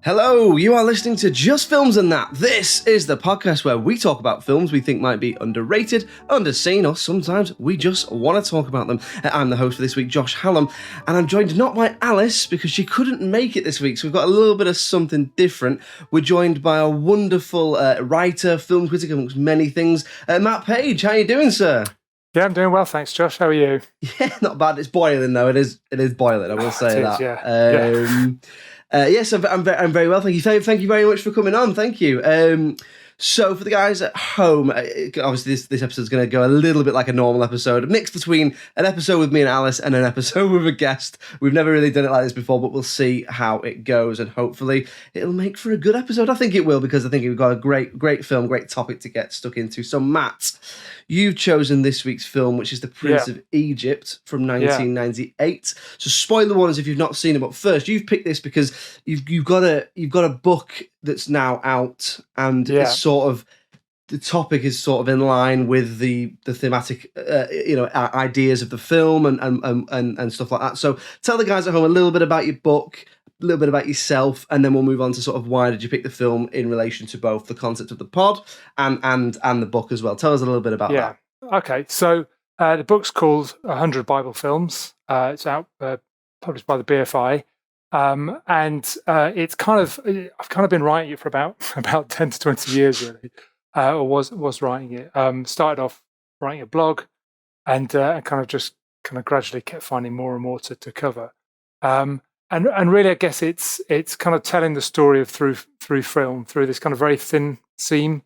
Hello, you are listening to Just Films and That. This is the podcast where we talk about films we think might be underrated, underseen, or sometimes we just want to talk about them. I'm the host for this week, Josh Hallam, and I'm joined not by Alice because she couldn't make it this week, so we've got a little bit of something different. We're joined by a wonderful writer, film critic, amongst many things, Matt Page. How are you doing, sir? Yeah, I'm doing well, thanks, Josh. How are you? Yeah, not bad. It's boiling though. It is boiling. I will say that. Yes, I'm very well. Thank you. Thank you very much for coming on. Thank you. So for the guys at home, obviously this episode is going to go a little bit like a normal episode, a mix between an episode with me and Alice and an episode with a guest. We've never really done it like this before, but we'll see how it goes, and hopefully it'll make for a good episode. I think it will, because I think we've got a great film, great topic to get stuck into. So Matt, you've chosen this week's film, which is The Prince of Egypt from 1998. So spoiler warnings if you've not seen it, but first you've picked this because you've got a book that's now out, and it's sort of, the topic is sort of in line with the thematic ideas of the film and stuff like that. So tell the guys at home a little bit about your book, a little bit about yourself, and then we'll move on to sort of why did you pick the film in relation to both the concept of the pod and the book as well. Tell us a little bit about that. Okay, so the book's called 100 Bible Films. It's out, published by the BFI. And it's I've kind of been writing it for about 10 to 20 years, really, or was writing it. Started off writing a blog, and kind of gradually kept finding more and more to cover. And really, I guess it's kind of telling the story of through film, through this kind of very thin seam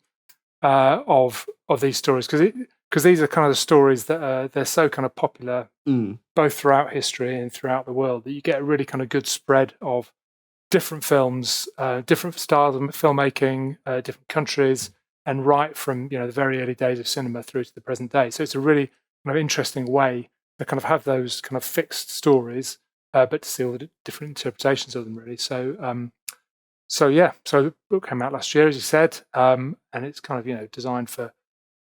of these stories, because these are kind of the stories that they're so kind of popular both throughout history and throughout the world, that you get a really kind of good spread of different films, different styles of filmmaking, different countries, and right from the very early days of cinema through to the present day. So it's a really kind of interesting way to kind of have those kind of fixed stories, but to see all the different interpretations of them, really. So the book came out last year, as you said, and it's kind of designed for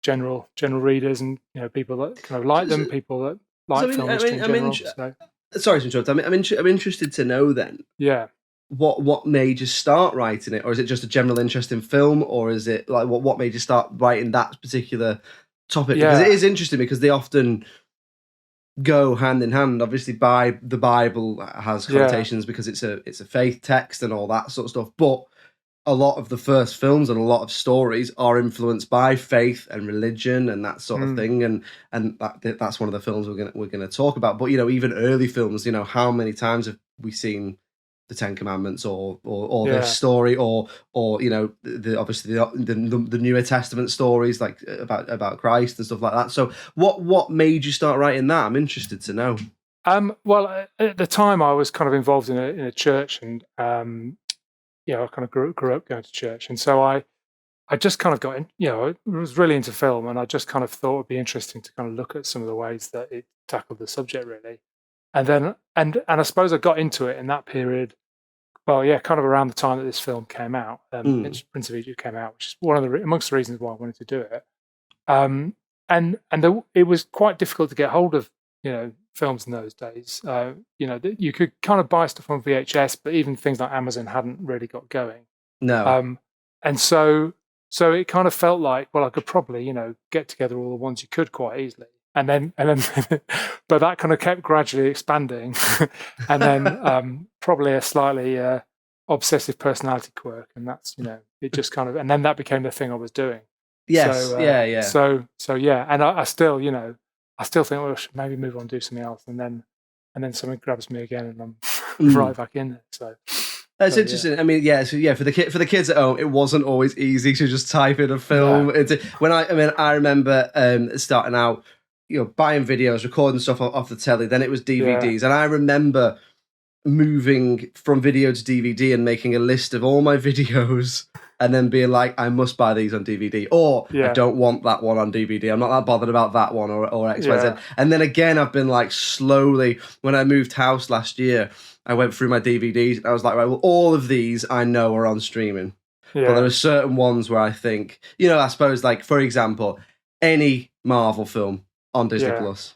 general readers and people that kind of like them, people that like film history in general. Sorry to interrupt. I'm interested to know then. Yeah. What made you start writing it, or is it just a general interest in film, or is it like what made you start writing that particular topic? Because it is interesting, because they often go hand in hand. Obviously, the Bible has connotations because it's a faith text and all that sort of stuff, but a lot of the first films and a lot of stories are influenced by faith and religion and that sort of thing, and that's one of the films we're gonna talk about. But even early films, how many times have we seen the Ten Commandments or this story, or obviously the Newer Testament stories, like about Christ and stuff like that. So what made you start writing that? I'm interested to know. Well, at the time I was kind of involved in a church, and I kind of grew up going to church, and so I just kind of got in. I was really into film, and I just kind of thought it'd be interesting to kind of look at some of the ways that it tackled the subject, really. And then, and I suppose I got into it in that period. Well, kind of around the time that this film came out, Prince of Egypt came out, which is one of amongst the reasons why I wanted to do it. It was quite difficult to get hold of, films in those days. You could kind of buy stuff on VHS, but even things like Amazon hadn't really got going. No. And so it kind of felt like, well, I could probably, get together all the ones you could quite easily. And then, but that kind of kept gradually expanding, and then probably a slightly obsessive personality quirk, and that's it just kind of, and then that became the thing I was doing. Yes, yeah. So and I still, I still think, well, I should maybe move on and do something else, and then something grabs me again, and I'm right back in there. So. That's interesting. Yeah. I mean, for the kids at home, it wasn't always easy to just type in a film. Yeah. I remember starting out, buying videos, recording stuff off the telly. Then it was DVDs, and I remember moving from video to DVD and making a list of all my videos, and then being like, I must buy these on DVD, or I don't want that one on DVD. I'm not that bothered about that one, or X, Y, Z. And then again, I've been like slowly, when I moved house last year, I went through my DVDs, and I was like, right, well, all of these I know are on streaming. Yeah. But there are certain ones where I think, I suppose, like, for example, any Marvel film on Disney Plus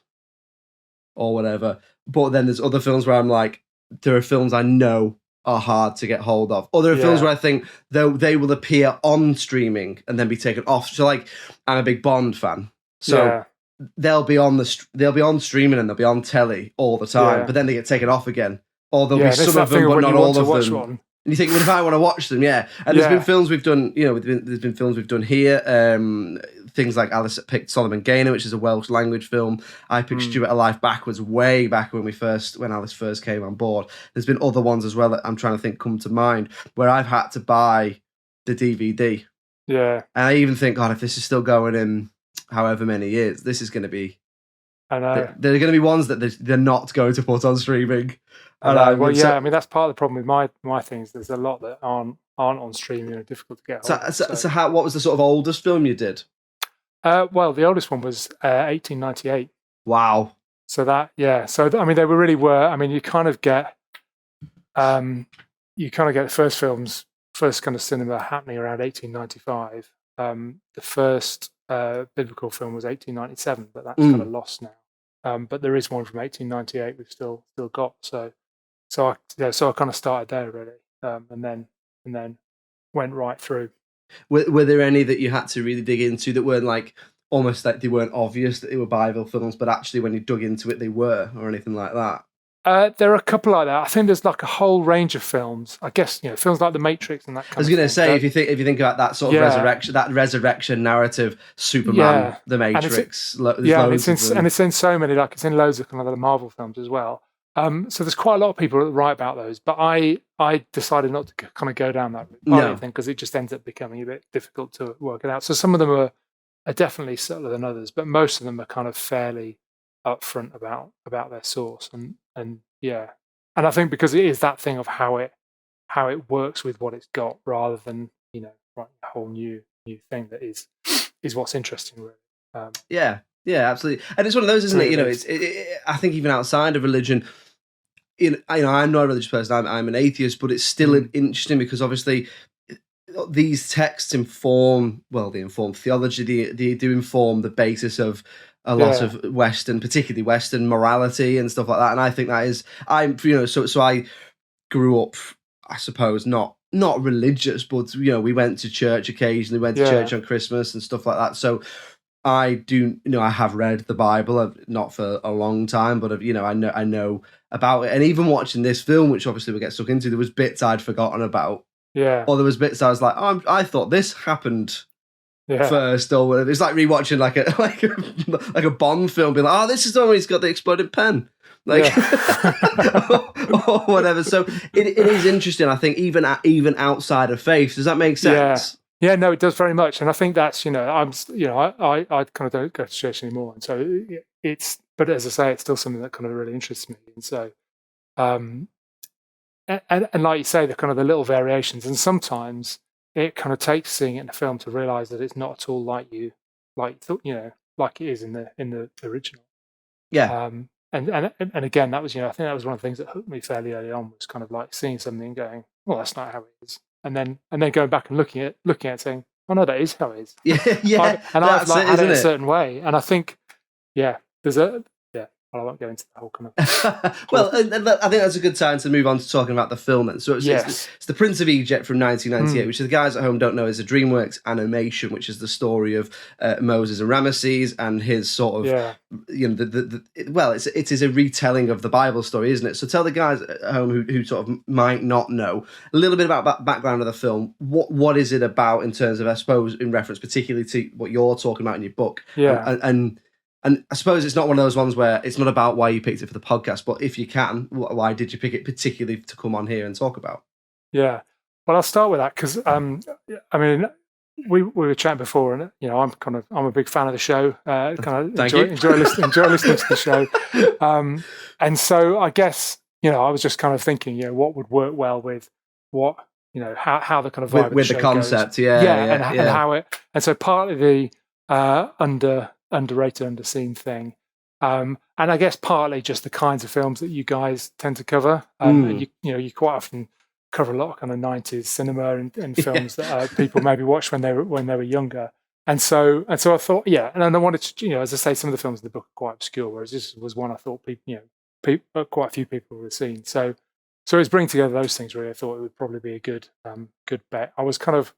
or whatever. But then there's other films where I'm like, there are films I know are hard to get hold of. Or there are films where I think they will appear on streaming and then be taken off. So like, I'm a big Bond fan, so they'll be on streaming and they'll be on telly all the time, but then they get taken off again. Or there'll be some of them, but not all of them. One. And you think, well, if I want to watch them, And there's been films we've done, there's been films we've done here. Things like Alice picked Solomon Gaynor, which is a Welsh language film. I picked Stuart Alive Backwards way back when Alice first came on board. There's been other ones as well that I'm trying to think come to mind where I've had to buy the DVD. Yeah. And I even think, God, if this is still going in however many years, this is going to be... I know. There are going to be ones that they're not going to put on streaming. Well, yeah, I mean, that's part of the problem with my things. There's a lot that aren't on streaming and are difficult to get hold of. So what was the sort of oldest film you did? Well, the oldest one was 1898. Wow. So I mean, they really were. I mean, you kind of get the first kind of cinema happening around 1895. The first biblical film was 1897, but that's kind of lost now. But there is one from 1898 we've still got. So I kind of started there really, and then went right through. Were there any that you had to really dig into that weren't like almost like they weren't obvious that they were Bible films, but actually when you dug into it they were, or anything like that? There are a couple like that. I think there's like a whole range of films. I guess films like The Matrix and that kind of thing. I was going to say, if you think about that sort of resurrection narrative, Superman, The Matrix, and it's in so many, like it's in loads of kind of the Marvel films as well. So there's quite a lot of people that write about those, but I decided not to kind of go down that route because it just ends up becoming a bit difficult to work it out. So some of them are definitely subtler than others, but most of them are kind of fairly upfront about their source, and I think because it is that thing of how it works with what it's got, rather than writing a whole new thing that is what's interesting really. Yeah, absolutely, and it's one of those, isn't it? I think even outside of religion, I'm not a religious person. I'm an atheist, but it's still interesting because obviously these texts inform theology. They do inform the basis of a lot of particularly Western morality and stuff like that. And I think that is, so I grew up, I suppose, not religious, but we went to church occasionally, went to church on Christmas and stuff like that. So I do, I have read the Bible, not for a long time, but I know about it. And even watching this film, which obviously we'll get stuck into, there was bits I'd forgotten about. Yeah. Or there was bits I was like, I thought this happened first, or whatever. It's like rewatching like a Bond film, being like, this is the one where he's got the exploded pen. Or whatever. So it is interesting, I think, even outside of faith. Does that make sense? Yeah, no, it does very much, and I think that's I kind of don't go to church anymore, and so but as I say, it's still something that kind of really interests me, and so, and like you say, the kind of the little variations, and sometimes it kind of takes seeing it in a film to realise that it's not at all like you thought, like it is in the original. Yeah. And again, that was I think that was one of the things that hooked me fairly early on, was kind of like seeing something and going, well, that's not how it is. And then going back and looking at it, saying, "Oh no, that is how it is." Yeah. I've had it a certain way, and I think, there's I won't go into the whole kind of. Well, and I think that's a good time to move on to talking about the film. Then, so it's The Prince of Egypt from 1998, which the guys at home don't know is a DreamWorks animation, which is the story of Moses and Ramesses and his sort of, it is a retelling of the Bible story, isn't it? So tell the guys at home who sort of might not know a little bit about background of the film. What is it about in terms of, I suppose, in reference particularly to what you're talking about in your book? And I suppose it's not one of those ones where it's not about why you picked it for the podcast, but if you can, why did you pick it particularly to come on here and talk about? Yeah, well, I'll start with that because I mean, we were chatting before, and I'm a big fan of the show. Enjoy listening to the show, and so I guess I was just kind of thinking, what would work well with what how the kind of vibe with the concept, goes. And how it, and so partly the underrated, underseen thing, and I guess partly just the kinds of films that you guys tend to cover. You quite often cover a lot of kind of 90s cinema and films that people maybe watched when they were younger, and so I thought, and I wanted to, as I say, some of the films in the book are quite obscure, whereas this was one I thought people, quite a few people would have seen. So So it's bringing together those things. Really, I thought it would probably be a good bet. I was kind of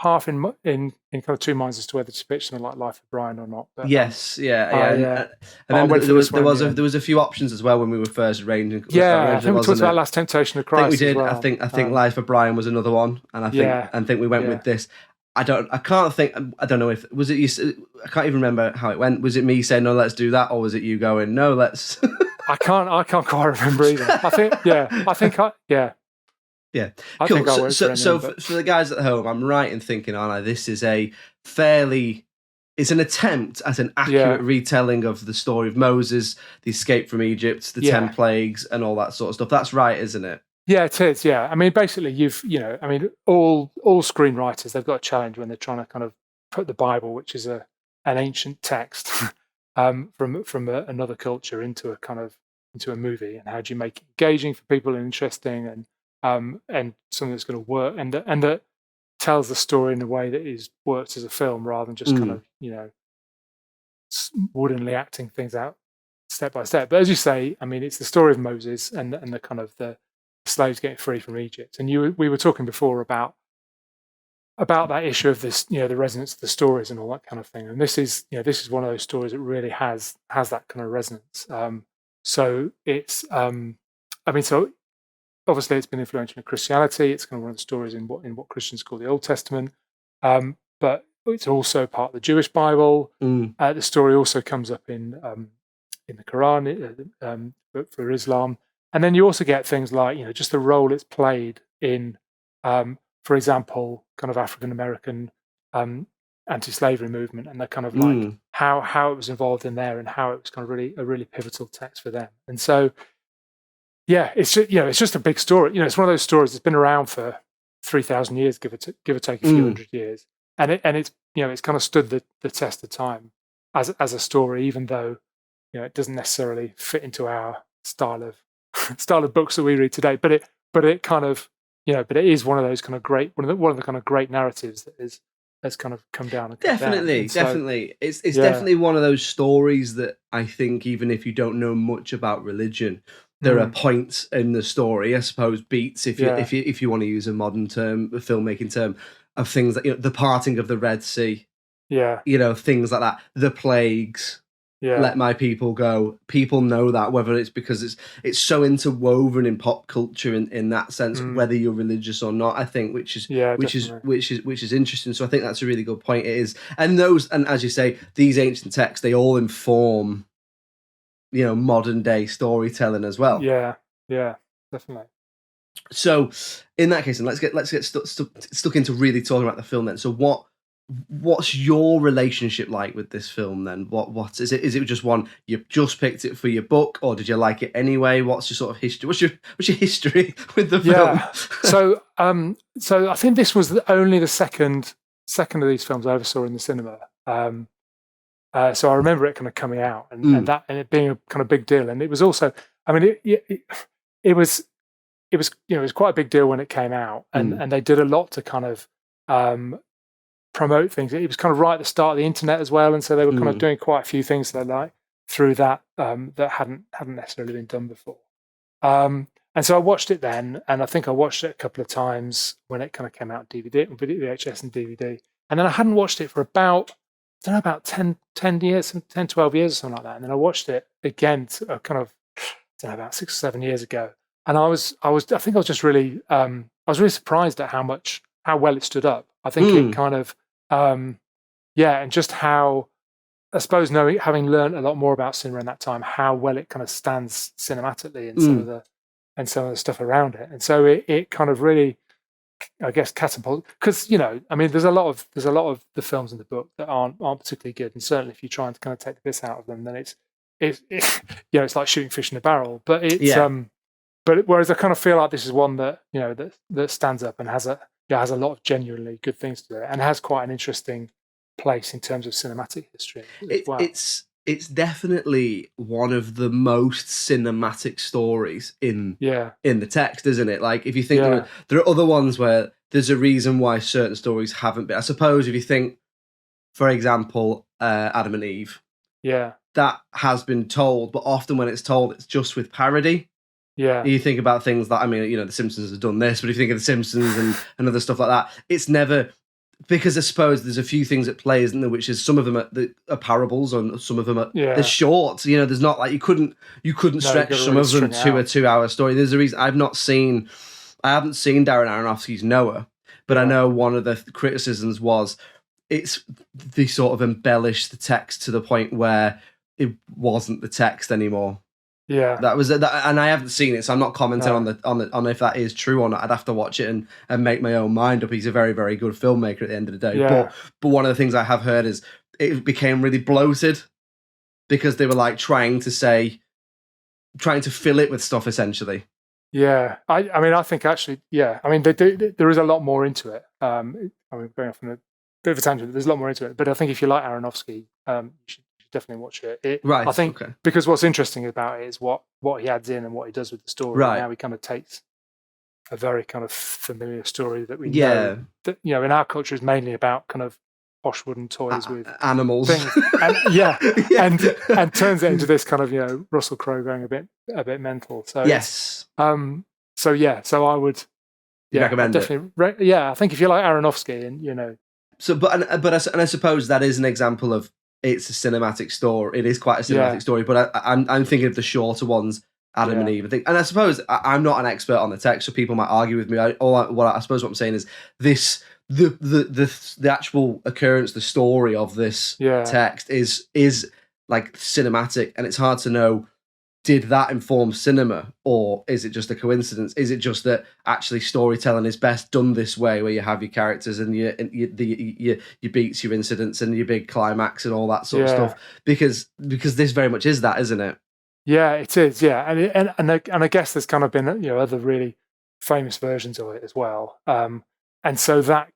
half in kind of two minds as to whether to pitch something like Life of Brian or not. But, yes, yeah. And I then went for there this one, was a few options as well when we were first arranging. I think we talked about Last Temptation of Christ. I think we did. As well. I think Life of Brian was another one, and I think we went with this. I don't know if was it you. I can't even remember how it went. Was it me saying no, let's do that, or was it you going no, let's? I can't quite remember either. I think Yeah. I Cool. think I went For the guys at home, I'm right in thinking, aren't I? This is it's an attempt at an accurate retelling of the story of Moses, the escape from Egypt, the 10 plagues, and all that sort of stuff. That's right, isn't it? Yeah, it is. Yeah, I mean, basically, all screenwriters, they've got a challenge when they're trying to kind of put the Bible, which is an ancient text from another culture, into a movie, and how do you make it engaging for people and interesting, and something that's going to work, and that tells the story in a way that works as a film rather than just kind of woodenly acting things out step by step. But as you say, I mean, it's the story of Moses and the kind of the slaves getting free from Egypt. And we were talking before about that issue of this, the resonance of the stories and all that kind of thing. And this is one of those stories that really has that kind of resonance. So it's, so obviously it's been influential in Christianity. It's kind of one of the stories in what Christians call the Old Testament. But it's also part of the Jewish Bible. The story also comes up in the Quran, for Islam. And then you also get things like, just the role it's played in, for example, kind of African American anti-slavery movement, and the kind of like how it was involved in there, and how it was kind of a really pivotal text for them. And so, it's just a big story. It's one of those stories that's been around for 3,000 years, give or take a few hundred years, and it's kind of stood the test of time as a story, even though it doesn't necessarily fit into our style of books that we read today, but it kind of but it is one of those kind of great one of the kind of great narratives that's kind of come down and come definitely down. It's definitely one of those stories that I think, even if you don't know much about religion, there are points in the story, I suppose, beats, if you want to use a modern term, a filmmaking term, of things that the parting of the Red Sea, things like that, the plagues. Let my people go. People know that, whether it's because it's so interwoven in pop culture in that sense, whether you're religious or not. I think, which is interesting. So I think that's a really good point. It is, and as you say, these ancient texts, they all inform, modern day storytelling as well. Yeah, definitely. So in that case, then let's get stuck into really talking about the film then. So what's your relationship like with this film then? What is it? Is it just one you just picked it for your book, or did you like it anyway? What's your sort of history? What's your history with the film? So I think this was only the second of these films I ever saw in the cinema. So I remember it kind of coming out and it being a kind of big deal. And it was also, I mean, it was quite a big deal when it came out, and they did a lot to kind of promote things. It was kind of right at the start of the internet as well, and so they were kind of doing quite a few things through that that hadn't necessarily been done before. And so I watched it then, and I think I watched it a couple of times when it kind of came out DVD, VHS and DVD, and then I hadn't watched it for about 10 years, 10, 12 years or something like that. And then I watched it again about 6 or 7 years ago, and I think I was just really I was really surprised at how well it stood up. I think it kind of and just how, I suppose, having learned a lot more about cinema in that time, how well it kind of stands cinematically and some of the stuff around it. And so it kind of really, I guess, catapult, because I mean, there's a lot of the films in the book that aren't particularly good, and certainly if you're trying to kind of take the piss out of them, then it's it's like shooting fish in a barrel. But but whereas I kind of feel like this is one that that stands up and has a lot of genuinely good things to it, and has quite an interesting place in terms of cinematic history as well. It's definitely one of the most cinematic stories in the text, isn't it? Like, if you think there are other ones where there's a reason why certain stories haven't been. I suppose if you think, for example, Adam and Eve, that has been told, but often when it's told, it's just with parody. Yeah. You think about things that, I mean, you know, The Simpsons have done this, but if you think of The Simpsons and other stuff like that, it's never, because I suppose there's a few things at play, isn't there? Which is some of them are parables, and some of them are they're short. You know, there's not like you couldn't stretch some of them to a 2-hour story. There's a reason I haven't seen Darren Aronofsky's Noah, but I know one of the criticisms was they sort of embellished the text to the point where it wasn't the text anymore. Yeah, that was and I haven't seen it, so I'm not commenting on if that is true or not. I'd have to watch it and make my own mind up. He's a very, very good filmmaker at the end of the day. Yeah. But one of the things I have heard is it became really bloated because they were like trying to fill it with stuff essentially. Yeah, I mean, I think actually, yeah, I mean, there is a lot more into it. I mean, going off on a bit of a tangent, there's a lot more into it. But I think if you like Aronofsky, you should definitely watch it. Right. I think because what's interesting about it is what he adds in and what he does with the story. Right. Now he kind of takes a very kind of familiar story that we know that, you know, in our culture is mainly about kind of posh wooden toys with animals, things. And, and turns it into this kind of, you know, Russell Crowe going a bit mental. So yes. So I would recommend definitely. I think if you like Aronofsky, and you know. So, but I suppose that is an example of it's a cinematic story. It is quite a cinematic story, but I'm thinking of the shorter ones, Adam and Eve. And I suppose I'm not an expert on the text, so people might argue with me. I suppose what I'm saying is this: the actual occurrence, the story of this text is like cinematic, and it's hard to know. Did that inform cinema, or is it just a coincidence? Is it just that actually storytelling is best done this way, where you have your characters and your beats, your incidents, and your big climax and all that sort of stuff? Because this very much is that, isn't it? Yeah, it is. Yeah, and I guess there's kind of been, you know, other really famous versions of it as well. And so that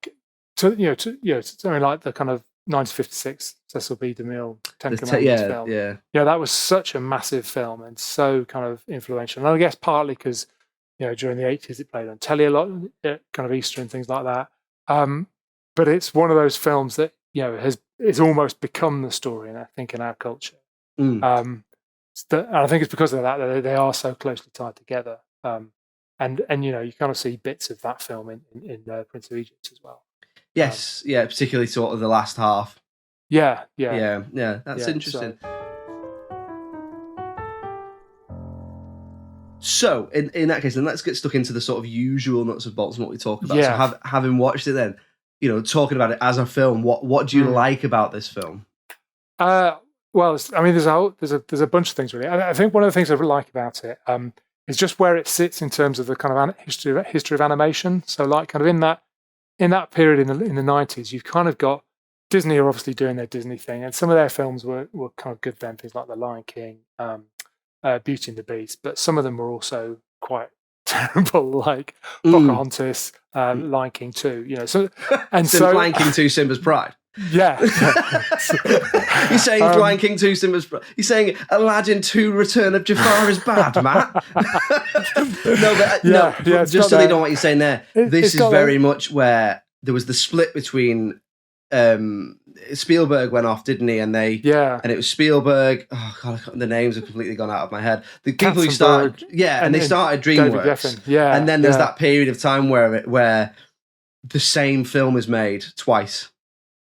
something like the kind of 1956 Cecil B. DeMille Ten Commandments film. Yeah, that was such a massive film and so kind of influential. And I guess partly because, you know, during the 80s it played on telly a lot, kind of Easter and things like that. But it's one of those films that, you know, it's almost become the story, and I think in our culture. And I think it's because of that they are so closely tied together. And you know, you kind of see bits of that film in Prince of Egypt as well. Yes, particularly sort of the last half. Yeah. That's interesting. So in that case, then let's get stuck into the sort of usual nuts and bolts and what we talk about. So having watched it, then, you know, talking about it as a film, what do you like about this film? Well, I mean, there's a bunch of things really. I think one of the things I like about it is just where it sits in terms of the kind of history of animation. So, like, kind of in that period in the 90s, you've kind of got Disney are obviously doing their Disney thing, and some of their films were kind of good then, things like The Lion King, Beauty and the Beast, but some of them were also quite terrible, like Pocahontas, Lion King 2, you know. So Lion King 2, Simba's Pride. Yeah. You're saying Lion King 2, Simba's Pride. You're saying Aladdin 2, Return of Jafar is bad, Matt. Just so they know what you're saying there. This is very much where there was the split between Spielberg went off, didn't he? And and it was Spielberg. Oh God, the names have completely gone out of my head. The people who started, and they started DreamWorks. And then there's that period of time where the same film is made twice.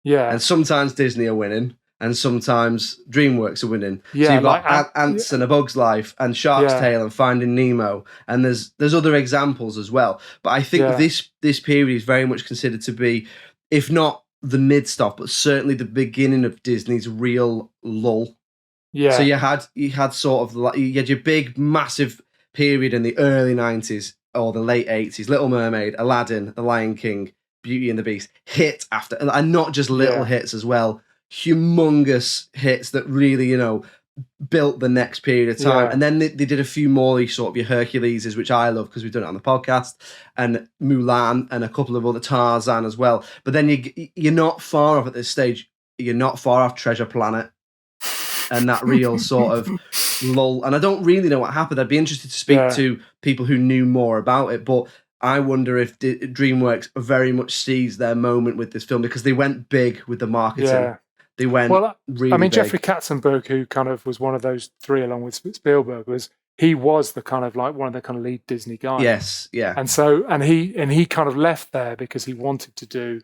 Yeah, and sometimes Disney are winning, and sometimes DreamWorks are winning. Yeah, so you've got Ants and A Bug's Life, and Shark's Tale, and Finding Nemo, and there's other examples as well. But I think this period is very much considered to be, if not the mid-stop, but certainly the beginning of Disney's real lull. Yeah. So you had sort of like, you had your big massive period in the early 90s or the late 80s, Little Mermaid, Aladdin, The Lion King, Beauty and the Beast, hit after, and not just little hits as well, humongous hits that really, you know, built the next period of time. And then they did a few more, sort of your Herculeses, which I love because we've done it on the podcast, and Mulan, and a couple of other, Tarzan as well. But then you're not far off at this stage. You're not far off Treasure Planet and that real sort of lull. And I don't really know what happened. I'd be interested to speak to people who knew more about it, but I wonder if DreamWorks very much seized their moment with this film, because they went big with the marketing. Yeah. They went really big. Jeffrey Katzenberg, who kind of was one of those three along with Spielberg, was he was the kind of like one of the kind of lead Disney guys. Yes, yeah. And so, and he kind of left there because he wanted to do.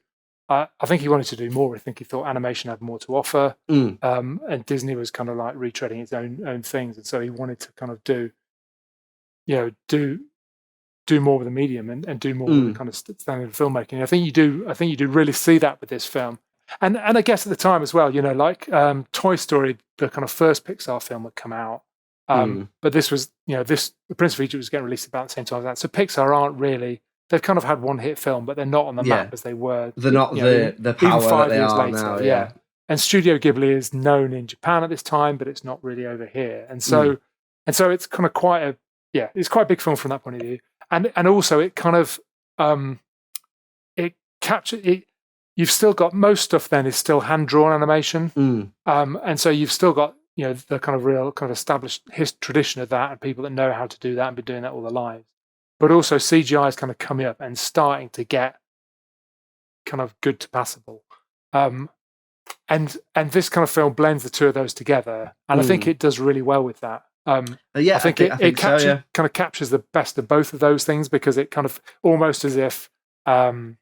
I think he wanted to do more. I think he thought animation had more to offer, and Disney was kind of like retreading its own things, and so he wanted to kind of do more with the medium and do more with the kind of standard of filmmaking. I think you do really see that with this film, and I guess at the time as well, like Toy Story, the kind of first Pixar film had come out. But this was, the Prince of Egypt was getting released about the same time as that. So Pixar aren't really, they've kind of had one hit film, but they're not on the map as they were. They're not the power even 5 that they years are later, now. yeah. And Studio Ghibli is known in Japan at this time, but it's not really over here. And so it's kind of it's quite a big film from that point of view. And also it kind of, it captures it. You've still got most stuff then is still hand-drawn animation. And so you've still got, the kind of real kind of established tradition of that and people that know how to do that and been doing that all their lives. But also CGI is kind of coming up and starting to get kind of good to passable. And this kind of film blends the two of those together. And I think it does really well with that. I think it kind of captures the best of both of those things, because it kind of almost as if hand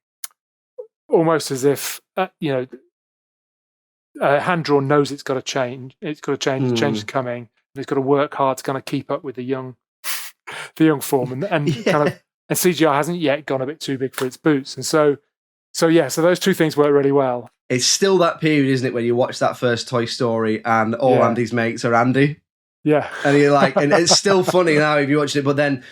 drawn knows it's got to change. It's got to change. The change is coming. It's got to work hard to kind of keep up with the young form, and kind of, and CGI hasn't yet gone a bit too big for its boots, and so those two things work really well. It's still that period, isn't it, when you watch that first Toy Story and all Andy's mates are Andy. Yeah, and you're like, and it's still funny now if you watch it, but then.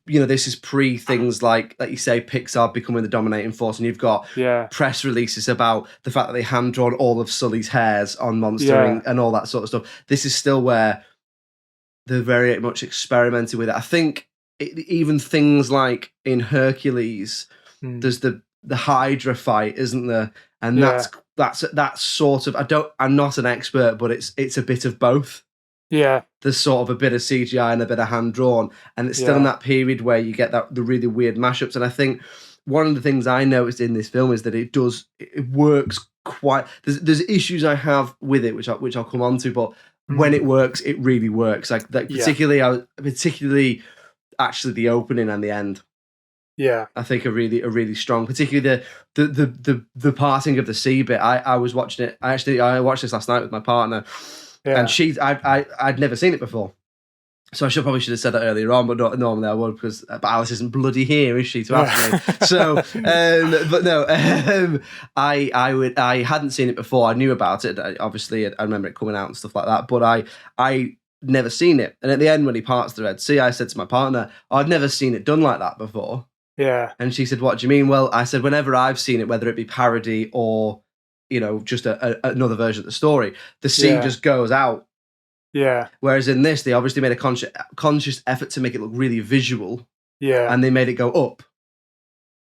This is pre things like you say, Pixar becoming the dominating force, and you've got press releases about the fact that they hand drawn all of Sully's hairs on Monster Inc. and all that sort of stuff. This is still where they're very much experimenting with it. I think even things like in Hercules, there's the Hydra fight, isn't there? And that's sort of I'm not an expert, but it's a bit of both. Yeah, there's sort of a bit of CGI and a bit of hand drawn, and it's still in that period where you get the really weird mashups. And I think one of the things I noticed in this film is that it works quite. There's issues I have with it, which I'll come on to, but when it works, it really works. Like particularly actually the opening and the end. Yeah, I think are really strong. Particularly the parting of the sea bit. I was watching it. I watched this last night with my partner. Yeah. And I'd never seen it before, so I probably should have said that earlier on, but not normally I would, but Alice isn't bloody here, is she, to ask me? So, but no, I hadn't seen it before. I knew about it. Obviously, I remember it coming out and stuff like that, but I never seen it. And at the end, when he parts the Red Sea, I said to my partner, I'd never seen it done like that before. Yeah. And she said, "What do you mean?" Well, I said, whenever I've seen it, whether it be parody or just another version of the story, the sea just goes out. Yeah. Whereas in this, they obviously made a conscious effort to make it look really visual. Yeah. And they made it go up,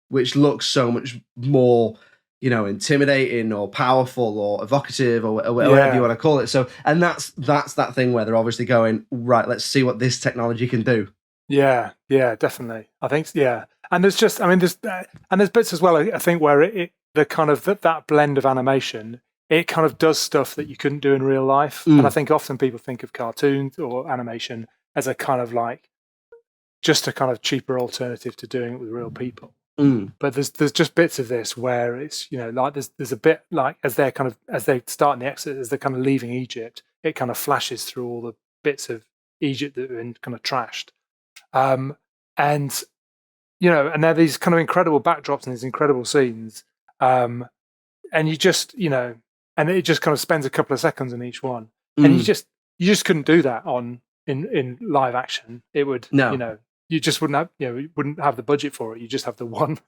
which looks so much more, intimidating or powerful or evocative or whatever you want to call it. So, and that's that thing where they're obviously going, right, let's see what this technology can do. Yeah. Yeah, definitely. I think, And there's there's bits as well, I think, where the kind of that blend of animation, it kind of does stuff that you couldn't do in real life. And I think often people think of cartoons or animation as a kind of like just a kind of cheaper alternative to doing it with real people. But there's just bits of this where it's like there's a bit like as they start in the exit, as they're kind of leaving Egypt, it kind of flashes through all the bits of Egypt that have been kind of trashed, and there are these kind of incredible backdrops and these incredible scenes. And you just, and it just kind of spends a couple of seconds in each one, and you just couldn't do that in live action. It would, you just wouldn't have, you wouldn't have the budget for it. You just have the one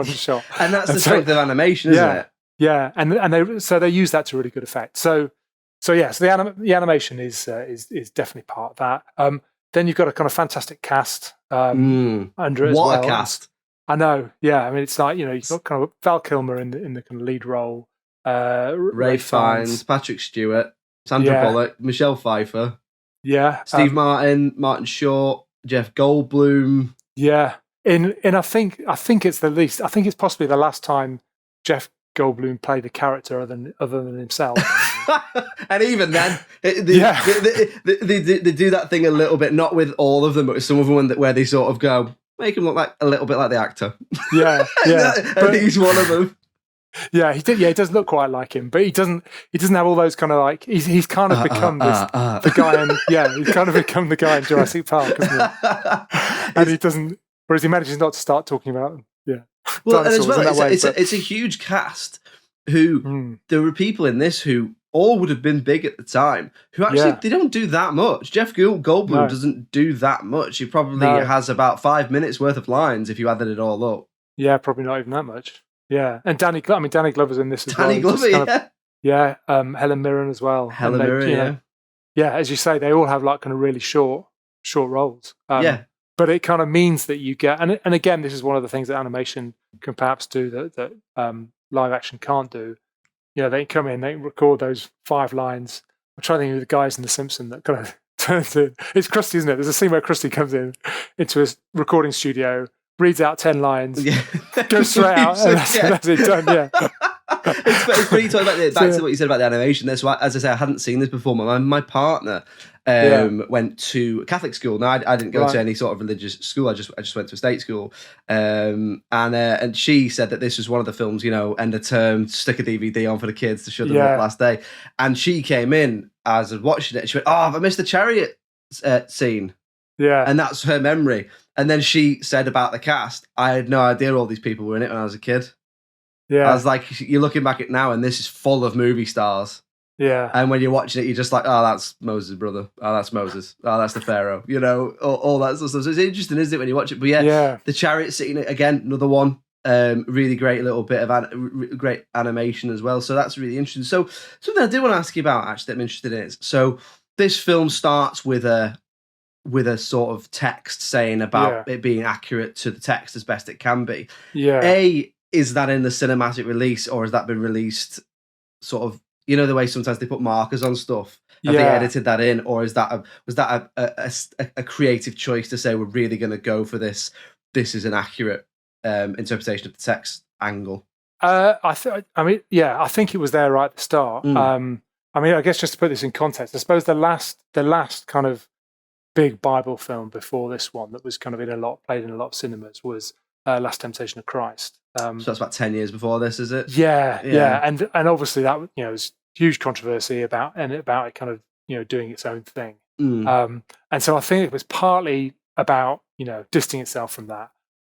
shot, and that's the strength of animation, isn't it? Yeah, and they use that to really good effect. So the animation is definitely part of that. Then you've got a kind of fantastic cast under it as well. What a cast! I know, yeah. I mean, it's like you've got kind of Val Kilmer in the kind of lead role, Ray Fiennes, Patrick Stewart, Sandra Bullock, Michelle Pfeiffer, Steve Martin, Martin Short, Jeff Goldblum. Yeah, I think it's possibly the last time Jeff Goldblum play the character other than himself. And even then, they do that thing a little bit, not with all of them, but with some of them where they sort of go, make him look like a little bit like the actor. Yeah, and he's one of them. Yeah, he did. Yeah, he does look quite like him, but he doesn't have all those kind of like. He's kind of become the guy in. Yeah, he's kind of become the guy in Jurassic Park, isn't he? And he doesn't. Whereas he manages not to start talking about. Yeah. Well, and as well, it's a huge cast. Who there were people in this who all would have been big at the time. Who actually they don't do that much. Jeff Goldblum doesn't do that much. He probably has about 5 minutes worth of lines if you added it all up. Yeah, probably not even that much. Yeah, and Danny Glover's in this as well. Danny Glover, yeah. Helen Mirren as well. Helen Mirren, yeah. As you say, they all have like kind of really short roles. But it kind of means that you get, and again, this is one of the things that animation can perhaps do that live action can't do. You know, they come in, they record those 5 lines. I'm trying to think of the guys in The Simpsons that kind of turns in. It's Krusty, isn't it? There's a scene where Krusty comes into his recording studio, reads out 10 lines, goes straight out, and that's it done. Yeah. It's pretty talking about back to what you said about the animation. That's why, as I say, I hadn't seen this before. My partner went to Catholic school. Now I didn't go to any sort of religious school. I just went to a state school. And she said that this was one of the films, end of term, stick a DVD on for the kids to shut them up last day. And she came in as I was watching it. And she went, "Oh, have I missed the chariot scene?" Yeah, and that's her memory. And then she said about the cast, I had no idea all these people were in it when I was a kid. Yeah, I was like, you're looking back at it now, and this is full of movie stars. Yeah, and when you're watching it, you're just like, oh, that's Moses' brother. Oh, that's Moses. Oh, that's the Pharaoh. All that sort of stuff. So it's interesting, isn't it, when you watch it? But the chariot scene again, another one. Really great little bit of great animation as well. So that's really interesting. So something I do want to ask you about, actually, that I'm interested in is, so this film starts with a sort of text saying about it being accurate to the text as best it can be. Yeah. Is that in the cinematic release, or has that been released sort of, the way sometimes they put markers on stuff? Have they edited that in, or was that a creative choice to say, we're really going to go for this? This is an accurate interpretation of the text angle. I think it was there right at the start. I guess just to put this in context, I suppose the last kind of big Bible film before this one that was kind of played in a lot of cinemas was Last Temptation of Christ. So that's about 10 years before this, is it? Yeah. And obviously that was huge controversy about it kind of doing its own thing. And so I think it was partly about distancing itself from that,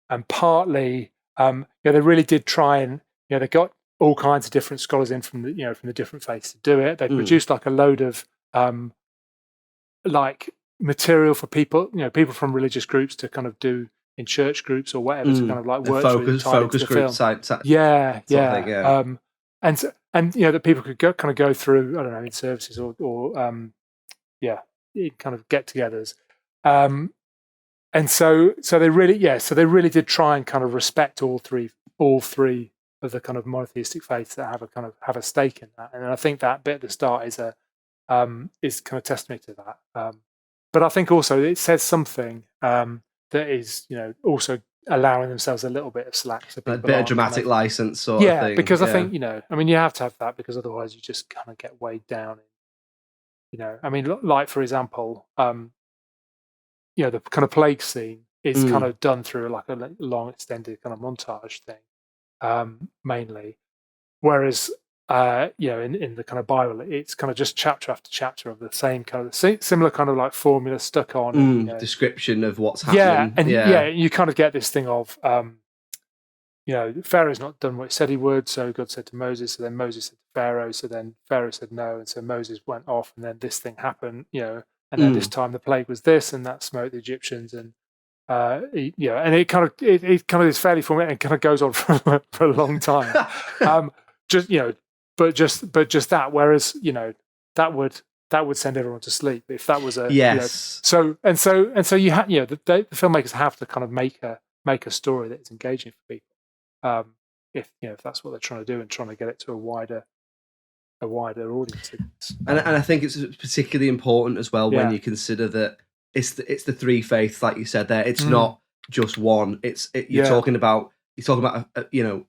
and partly they really did try and they got all kinds of different scholars in from the different faiths to do it. They produced like a load of material for people from religious groups to kind of do in church groups or whatever to kind of like work focus group type. And that people could go through, I don't know, in services or kind of get-togethers. And so they really did try and kind of respect all three of the kind of monotheistic faiths that have a stake in that. And I think that bit at the start is kind of testimony to that. But I think also it says something that is also allowing themselves a little bit of slack. So a bit of dramatic license sort of thing. Because I think, you have to have that, because otherwise you just kind of get weighed down. Like for example, the kind of plague scene is kind of done through like a long extended kind of montage thing, mainly. Whereas, in the kind of Bible, it's kind of just chapter after chapter of the same kind of similar kind of like formula stuck on. Description of what's happening. You kind of get this thing of, Pharaoh's not done what he said he would, so God said to Moses, so then Moses said to Pharaoh, so then Pharaoh said no, and so Moses went off, and then this thing happened, and then this time the plague was this, and that smote the Egyptians, and and it kind of is fairly formal and kind of goes on for a long time. But just that, whereas that would send everyone to sleep if that was a so you the filmmakers have to kind of make a story that is engaging for people, if that's what they're trying to do and trying to get it to a wider audience. And I think it's particularly important as well when you consider that it's the three faiths, like you said there. It's not just one. You're talking about you're talking about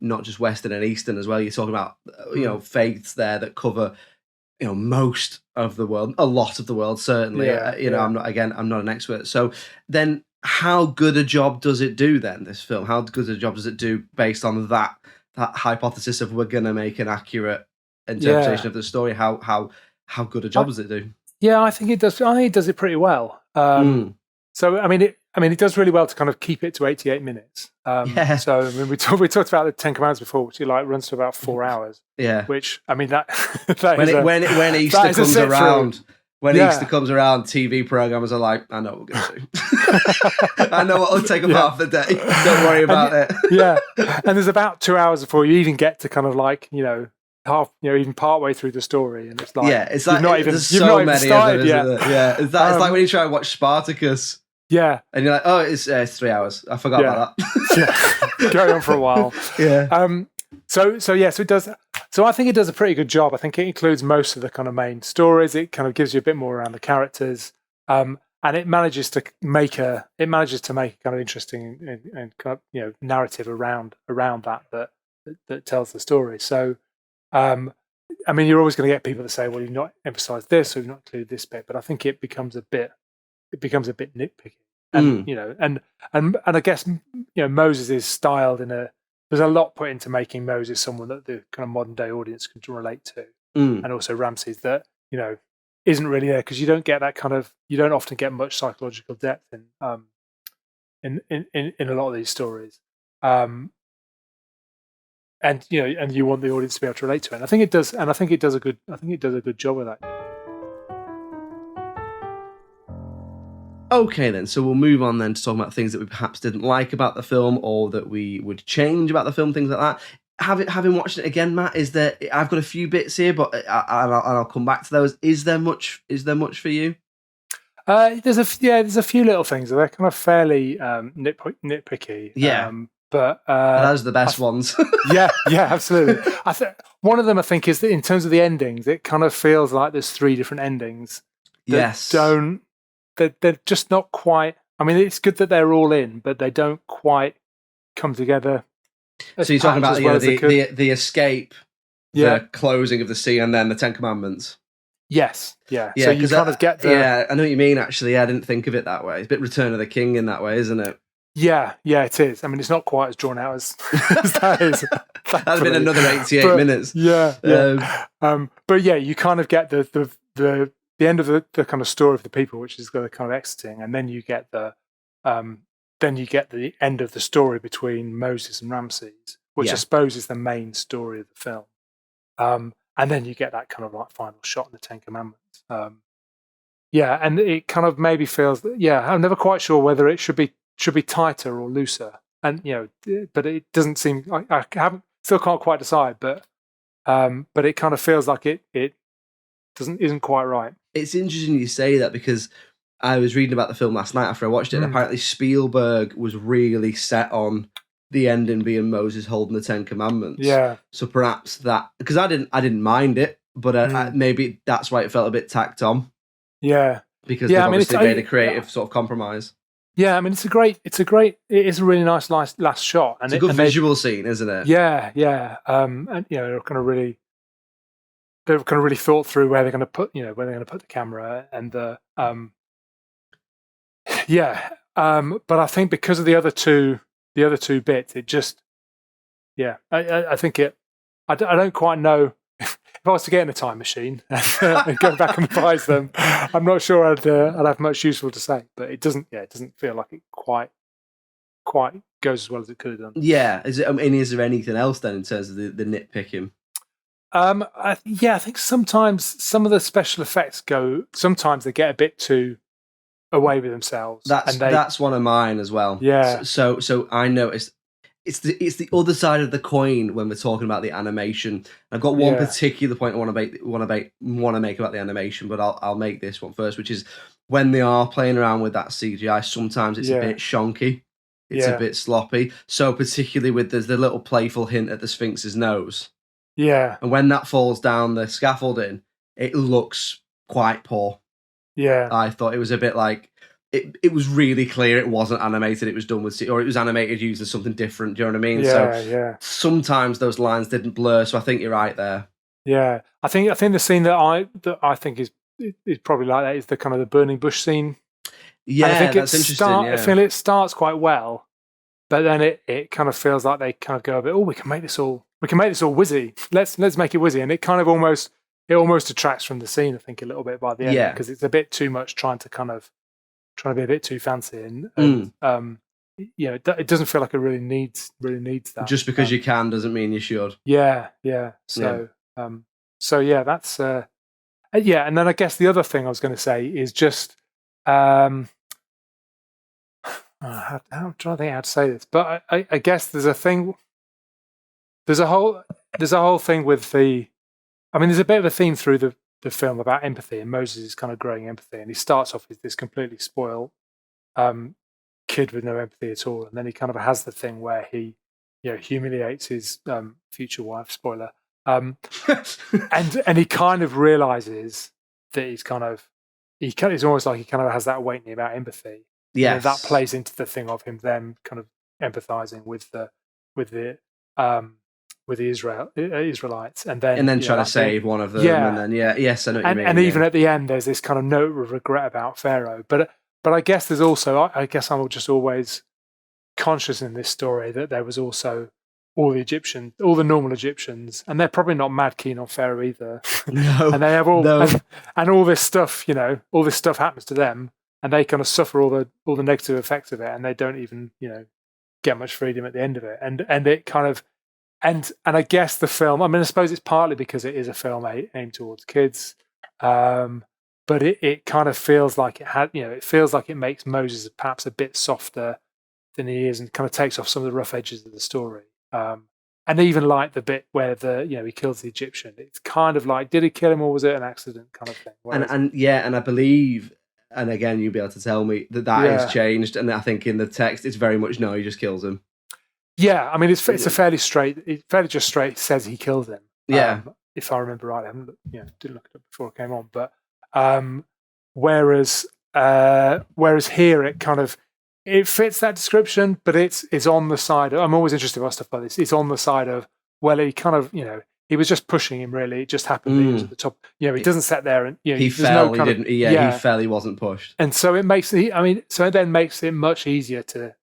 not just Western and Eastern as well. You're talking about faiths there that cover most of the world, a lot of the world certainly. I'm not an expert. So then, how good a job does it do then? This film, how good a job does it do based on that hypothesis of we're going to make an accurate interpretation of the story? How good a job does it do? Yeah, I think it does. I think it does it pretty well. So I mean, it does really well to kind of keep it to 88 minutes. So I mean, we talked about the Ten Commandments before, which runs to about 4 hours. Yeah. Which I mean that when Easter comes around. When Easter comes around, TV programmers are like, I know what we're going to do. I know what will take up half the day. Don't worry about it. And there's about 2 hours before you even get to kind of like, even part way through the story. And it's like, it's like, there's so many of them, isn't it? Yeah. It's like when you try and watch Spartacus. Yeah. And you're like, oh, it's 3 hours. I forgot about that. Going on for a while. So it does. So I think it does a pretty good job. I think it includes most of the kind of main stories. It kind of gives you a bit more around the characters, and it manages to make a kind of interesting and kind of narrative around that tells the story. So, I mean, you're always going to get people that say, "Well, you've not emphasised this, or you've not included this bit." But I think it becomes a bit nitpicky, and and I guess Moses is styled in a. There's a lot put into making Moses someone that the kind of modern day audience can relate to, and also Ramses that isn't really there because you don't get that kind of you don't often get much psychological depth in a lot of these stories, and you want the audience to be able to relate to it. And I think it does, and I think it does a good job of that. Okay, then. So we'll move on then to talk about things that we perhaps didn't like about the film or that we would change about the film, things like that. Having watched it again, Matt, I've got a few bits here, but I'll come back to those. Is there much for you? There's a few little things. They're kind of fairly nitpicky. Yeah. But those are the best ones. yeah, absolutely. One of them, I think, is that in terms of the endings, it kind of feels like there's 3 different endings. They're just not quite. I mean, it's good that they're all in, but they don't quite come together. So you're talking about the escape, the closing of the sea, and then the Ten Commandments. Yes, yeah. So you kind of get the. Yeah, I know what you mean. Actually, I didn't think of it that way. It's a bit Return of the King in that way, isn't it? Yeah, it is. I mean, it's not quite as drawn out as that is. That'd have been another 88 minutes. Yeah. But yeah, you kind of get the end of the kind of story of the people, which is the kind of exiting, and then you get the end of the story between Moses and Ramses, which I suppose is the main story of the film. And then you get that kind of like final shot in the Ten Commandments. And it kind of maybe feels. I'm never quite sure whether it should be tighter or looser, and but it doesn't seem. I still can't quite decide, but it kind of feels like it isn't quite right. It's interesting you say that because I was reading about the film last night after I watched it. And apparently Spielberg was really set on the ending being Moses holding the Ten Commandments. Yeah. So perhaps that, because I didn't mind it, but maybe that's why it felt a bit tacked on. Yeah. Because they've obviously made a creative sort of compromise. Yeah, I mean, it is a really nice last shot. And it's a good visual scene, isn't it? Yeah. And they're kind of really thought through where they're going to put, where they're going to put the camera and the, but I think because of the other two bits, it just, I think I don't quite know if I was to get in a time machine and go back and revise them. I'm not sure I'd have much useful to say, but it doesn't feel like it quite goes as well as it could have done. Yeah, is there anything else then in terms of the nitpicking? I think sometimes some of the special effects sometimes they get a bit too away with themselves. That's one of mine as well. Yeah. So I noticed it's the other side of the coin when we're talking about the animation. I've got one particular point I want to make about the animation, but I'll make this one first, which is when they are playing around with that CGI, sometimes it's a bit shonky. It's a bit sloppy. So particularly with the little playful hint at the Sphinx's nose. Yeah. And when that falls down the scaffolding, it looks quite poor. Yeah. I thought it was a bit like it was really clear it wasn't animated. It was done with, or it was animated using something different. Do you know what I mean? Yeah. Sometimes those lines didn't blur. So I think you're right there. Yeah, I think the scene that I think is probably like that is the kind of the burning bush scene. Yeah, and I think that's interesting. I feel it starts quite well, but then it kind of feels like they kind of go a bit. Oh, we can make this all whizzy. Let's make it whizzy, and it kind of almost detracts from the scene. I think a little bit by the end because it's a bit too much trying to be a bit too fancy and it doesn't feel like it really needs that. Just because you can doesn't mean you should. Yeah. So that's and then I guess the other thing I was going to say is just I'm trying to think how to say this, but I guess there's a whole thing with there's a bit of a theme through the film about empathy, and Moses is kind of growing empathy, and he starts off as this completely spoiled kid with no empathy at all, and then he kind of has the thing where he humiliates his future wife, spoiler, and he kind of realizes that it's almost like he kind of has that awakening about empathy. Yes, that plays into the thing of him then kind of empathizing with the Israelites, and then trying to save one of them, and then yes, I know what you mean. And even at the end, there's this kind of note of regret about Pharaoh, but I guess there's also, I guess I'm just always conscious in this story that there was also all the normal Egyptians, and they're probably not mad keen on Pharaoh either. No, and they have and all this stuff, all this stuff happens to them, and they kind of suffer all the negative effects of it, and they don't even, get much freedom at the end of it, and it kind of, and I guess the film, I suppose it's partly because it is a film aimed towards kids, but it kind of feels like it feels like it makes Moses perhaps a bit softer than he is, and kind of takes off some of the rough edges of the story. And even like the bit where he kills the Egyptian, it's kind of like, did he kill him or was it an accident kind of thing? And I believe, and again, you'll be able to tell me that has changed, and I think in the text it's very much no, he just kills him. Yeah, it's a fairly just straight says he killed him. Yeah, if I remember right, I haven't didn't look it up before it came on, but whereas here it kind of it fits that description, but it's on the side of, I'm always interested about stuff like this. It's on the side of, well, he kind of he was just pushing him, really. It just happened that he was at the top. He doesn't sit there and he fell. He fell. He wasn't pushed, and so it makes so it then makes it much easier to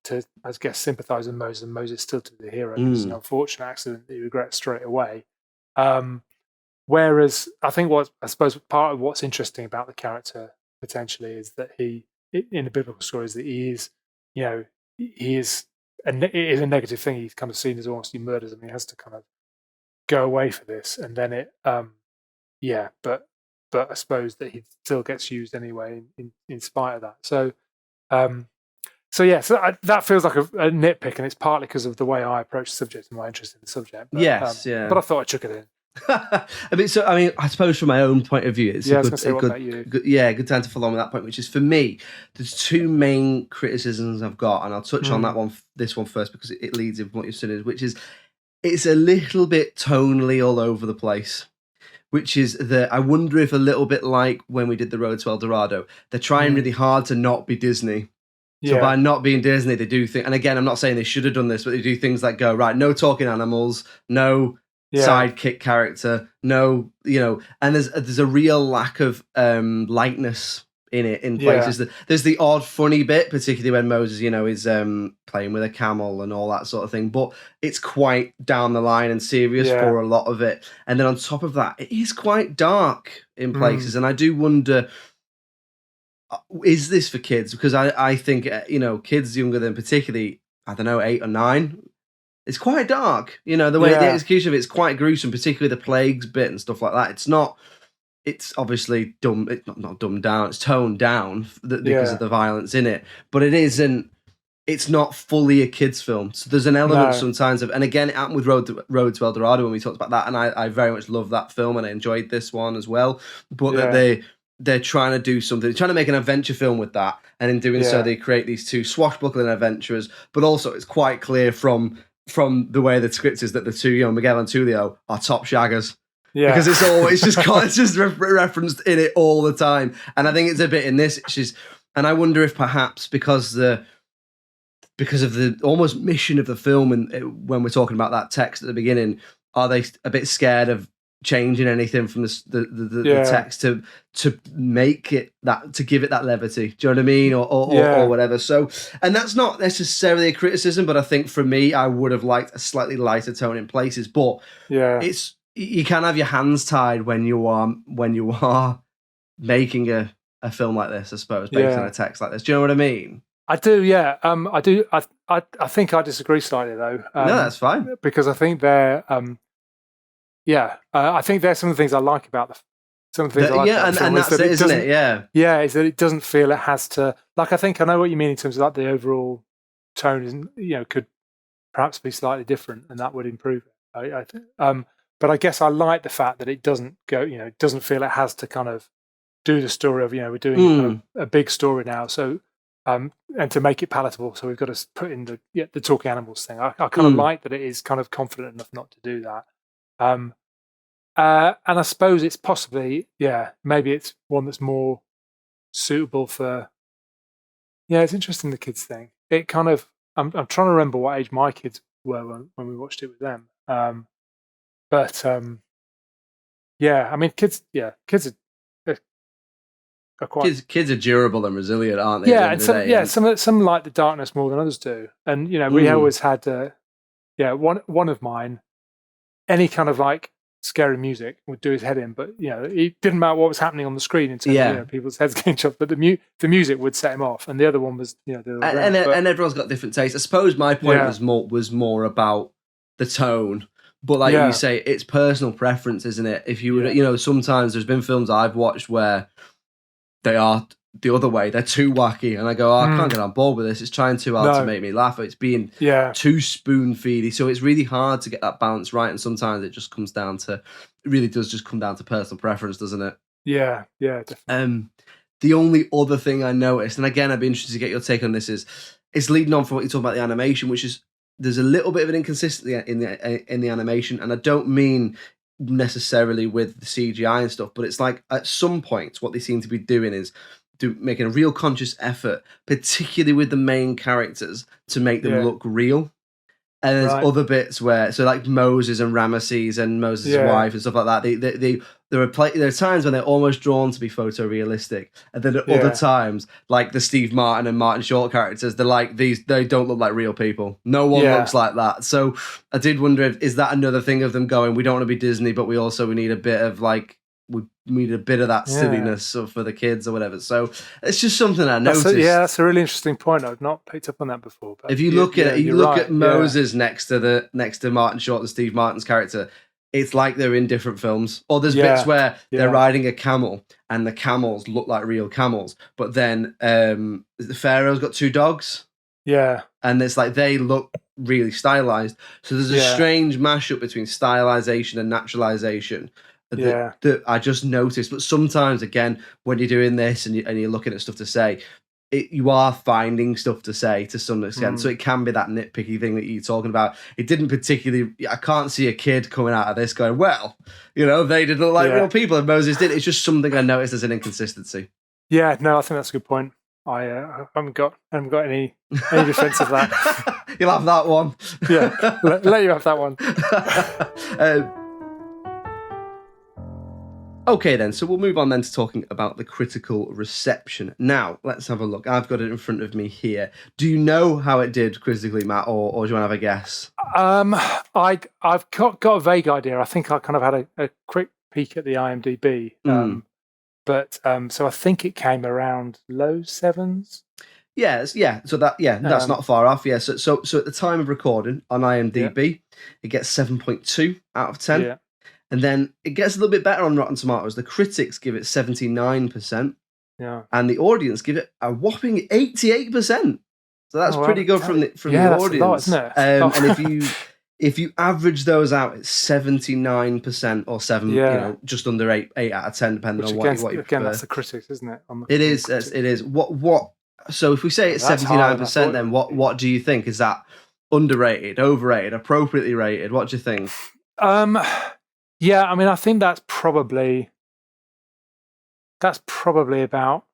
I guess sympathise with Moses. And Moses still to be the hero. It's an unfortunate accident that he regrets straight away. Whereas I think I suppose part of what's interesting about the character potentially is that he, in the biblical stories, that he is, it is a negative thing. He's kind of seen as almost he murders him. He has to kind of go away for this, and then it, but I suppose that he still gets used anyway in spite of that. So that feels like a nitpick, and it's partly because of the way I approach the subject and my interest in the subject. But, but I thought I'd chuck it in. I suppose from my own point of view, it's good time to follow on with that point, which is, for me, there's two main criticisms I've got, and I'll touch on this one first because it leads in what you're saying, which is it's a little bit tonally all over the place. Which is that I wonder if a little bit like when we did The Road to El Dorado, they're trying really hard to not be Disney. So by not being Disney, they do things, and again, I'm not saying they should have done this, but they do things like go, right, no talking animals, no sidekick character, no, and there's a real lack of lightness in it in places. There's the odd funny bit, particularly when Moses is playing with a camel and all that sort of thing, but it's quite down the line and serious for a lot of it. And then on top of that, it is quite dark in places, and I do wonder, is this for kids? Because I think kids younger than particularly, I don't know, 8 or 9, it's quite dark. The way the execution of it's quite gruesome, particularly the plagues bit and stuff like that. It's obviously dumb. It's not dumbed down. It's toned down because of the violence in it. But it isn't. It's not fully a kids' film. So there's an element sometimes of, and again, it happened with Road to El Dorado when we talked about that, and I very much love that film, and I enjoyed this one as well. But that they're trying to do something. They're trying to make an adventure film with that, and in doing so, they create these two swashbuckling adventurers. But also, it's quite clear from the way the script is that the two, Miguel and Tulio, are top shaggers. Yeah, because it's just referenced in it all the time, and I think it's a bit in this. And I wonder if perhaps because of the almost mission of the film, and when we're talking about that text at the beginning, are they a bit scared of changing anything from the text to make it that, to give it that levity? Do you know what I mean, or whatever? So, and that's not necessarily a criticism, but I think for me, I would have liked a slightly lighter tone in places. But it's, you can have your hands tied when you are making a film like this, I suppose, based on a text like this. Do you know what I mean? I do, yeah. I do. I think I disagree slightly, though. No, that's fine. Because I think they're, I think there's some of the things I like about some of the things I like about the film. And that's it, isn't it? Yeah. Yeah, is that it doesn't feel it has to, like, I think I know what you mean in terms of like the overall tone isn't, could perhaps be slightly different, and that would improve it. But I guess I like the fact that it doesn't go, it doesn't feel it has to kind of do the story of, we're doing kind of a big story now. So, and to make it palatable, so we've got to put in the talking animals thing. I kind of like that it is kind of confident enough not to do that. And I suppose it's possibly, maybe it's one that's more suitable for. Yeah, it's interesting, the kids thing. It kind of, I'm trying to remember what age my kids were when we watched it with them. But I mean, kids are quite. Kids are durable and resilient, aren't they? Yeah, and some like the darkness more than others do. And we always had, one of mine. Any kind of like scary music would do his head in, but it didn't matter what was happening on the screen in terms of people's heads getting chopped. But the music would set him off, and the other one was and everyone's got different tastes. I suppose my point was more about the tone. But like you say, it's personal preference, isn't it? If you would, sometimes there's been films I've watched where they are the other way. They're too wacky, and I go, I can't get on board with this. It's trying too hard to make me laugh. It's being too spoon-feedy. So it's really hard to get that balance right, and sometimes it just comes down to, it really does just come down to personal preference, doesn't it? Yeah, definitely. The only other thing I noticed, and again, I'd be interested to get your take on this, is it's leading on from what you're talking about, the animation, which is, there's a little bit of an inconsistency in the animation, and I don't mean necessarily with the CGI and stuff, but it's like at some point what they seem to be doing is making a real conscious effort, particularly with the main characters, to make them look real. And there's other bits where, so like Moses and Ramesses and Moses' wife and stuff like that, there are times when they're almost drawn to be photorealistic, and then at other times, like the Steve Martin and Martin Short characters, they're like they don't look like real people. No one looks like that. So I did wonder is that another thing of them going, we don't want to be Disney, but we need a bit of like, we need a bit of that silliness for the kids or whatever. So it's just something I noticed. That's a really interesting point. I've not picked up on that before. But if you look at Moses next to Martin Short and Steve Martin's character, it's like they're in different films. Or there's bits where they're riding a camel and the camels look like real camels, but then the Pharaoh's got two dogs. Yeah, and it's like they look really stylized. So there's a strange mashup between stylization and naturalization. That I just noticed. But sometimes, again, when you're doing this and you're looking at stuff to say, you are finding stuff to say to some extent. So it can be that nitpicky thing that you're talking about. It didn't particularly, I can't see a kid coming out of this going, well, they didn't look like real people and Moses did. It's just something I noticed as an inconsistency. Yeah, no, I think that's a good point. I haven't got any defense of that. You'll have that one. Yeah, let you have that one. Okay then, so we'll move on then to talking about the critical reception. Now, let's have a look. I've got it in front of me here. Do you know how it did critically, Matt, or do you want to have a guess? I've got a vague idea. I think I kind of had a quick peek at the IMDb. But so I think it came around low sevens. Yes, yeah. So that's not far off. Yeah. So at the time of recording on IMDb, it gets 7.2 out of 10. Yeah. And then it gets a little bit better on Rotten Tomatoes. The critics give it 79%. Yeah. And the audience give it a whopping 88%. So that's pretty good from the audience. That's a lot, isn't it? And if you average those out, it's 79% or 7, just under 8 out of 10, depending on what you prefer. That's the critics, isn't it? It is. It is. What? So if we say it's 79%, then what do you think? Is that underrated, overrated, appropriately rated? What do you think? Yeah, I mean, I think that's probably about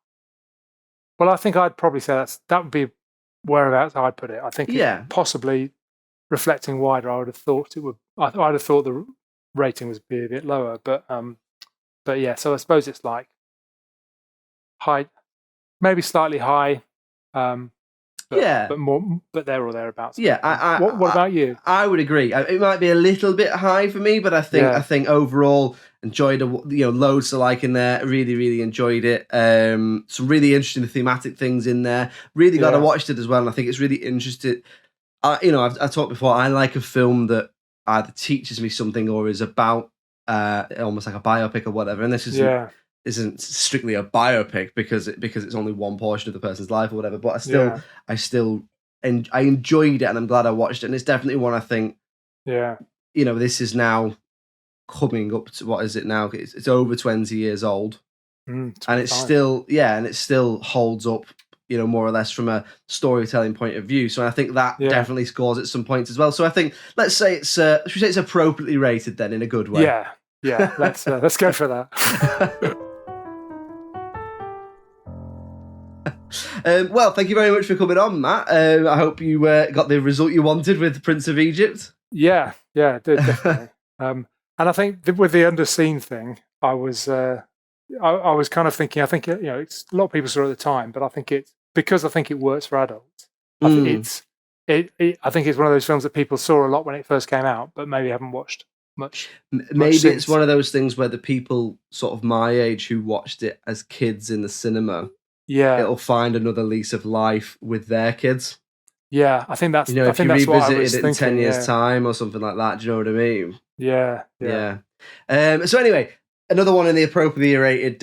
Well, I think I'd probably say that would be whereabouts I'd put it. I think possibly reflecting wider, I would have thought it would. I'd have thought the rating would be a bit lower, but yeah. So I suppose it's like high, maybe slightly high. But there or thereabouts. Yeah. What about you? I would agree. It might be a little bit high for me, but I think overall enjoyed loads to like in there. Really, really enjoyed it. Some really interesting thematic things in there. Really glad I watched it as well, and I think it's really interesting. I've talked before. I like a film that either teaches me something or is about almost like a biopic or whatever. And this isn't strictly a biopic because it's only one portion of the person's life or whatever. But I enjoyed it, and I'm glad I watched it. And it's definitely one I think. Yeah. This is now coming up to, what is it now? It's over 20 years old, and it still holds up. More or less from a storytelling point of view. So I think that definitely scores at some points as well. So I think let's say it's should we say it's appropriately rated then in a good way. Yeah. Let's go for that. Well, thank you very much for coming on, Matt. I hope you got the result you wanted with Prince of Egypt. Yeah, I did, definitely. And I think with the underseen thing, I was kind of thinking. I think it's a lot of people saw it at the time, but I think it works for adults. I think it's one of those films that people saw a lot when it first came out, but maybe haven't watched much. Maybe it's one of those things where the people sort of my age who watched it as kids in the cinema, it'll find another lease of life with their kids. Yeah, I think that's. If you revisit it in 10 years' time or something like that, do you know what I mean? Yeah. So anyway. Another one in the appropriately rated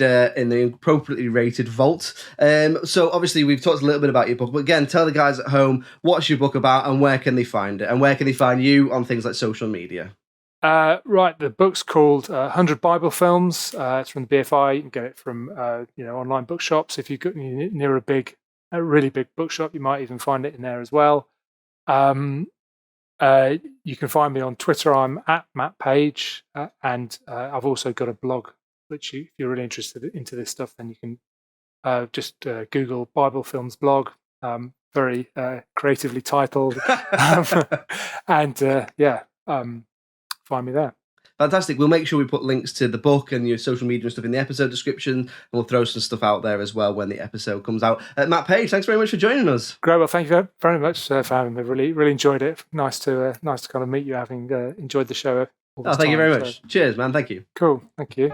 vault. So obviously we've talked a little bit about your book, but again, tell the guys at home what's your book about and where can they find it, and where can they find you on things like social media. Right, the book's called 100 Bible Films. It's from the BFI. You can get it from online bookshops. If you go near a really big bookshop, you might even find it in there as well. You can find me on Twitter. I'm at Matt Page, and I've also got a blog, which if you're really interested into this stuff, then you can just Google Bible Films blog. Very creatively titled, and find me there. Fantastic. We'll make sure we put links to the book and your social media and stuff in the episode description, and we'll throw some stuff out there as well when the episode comes out. Matt Page, thanks very much for joining us. Great. Well, thank you very much for having me. Really enjoyed it. Nice to kind of meet you, having enjoyed the show. Thank you very much. Cheers, man. Thank you. Cool. Thank you.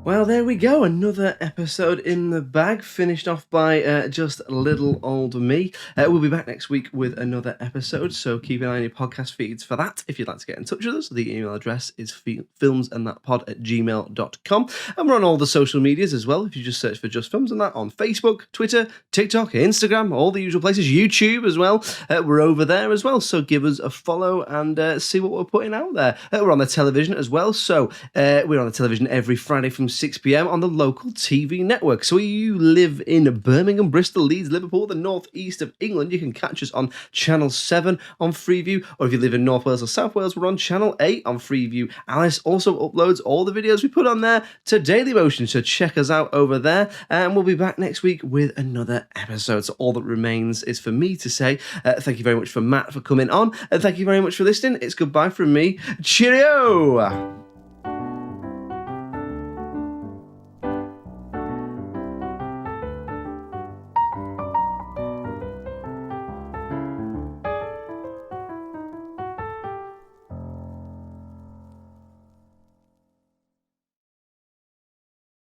Well, there we go. Another episode in the bag, finished off by just little old me. We'll be back next week with another episode, so keep an eye on your podcast feeds for that. If you'd like to get in touch with us, the email address is filmsandthatpod@gmail.com. And we're on all the social medias as well. If you just search for Just Films and That on Facebook, Twitter, TikTok, Instagram, all the usual places, YouTube as well. We're over there as well, so give us a follow and see what we're putting out there. We're on the television as well, so we're on the television every Friday from 6 p.m. on the local TV network. So if you live in Birmingham, Bristol, Leeds, Liverpool, the northeast of England, you can catch us on Channel 7 on Freeview, or if you live in North Wales or South Wales, we're on Channel 8 on Freeview. Alice also uploads all the videos we put on there to Dailymotion, so check us out over there, and we'll be back next week with another episode. So all that remains is for me to say thank you very much for Matt for coming on, and thank you very much for listening. It's goodbye from me. Cheerio!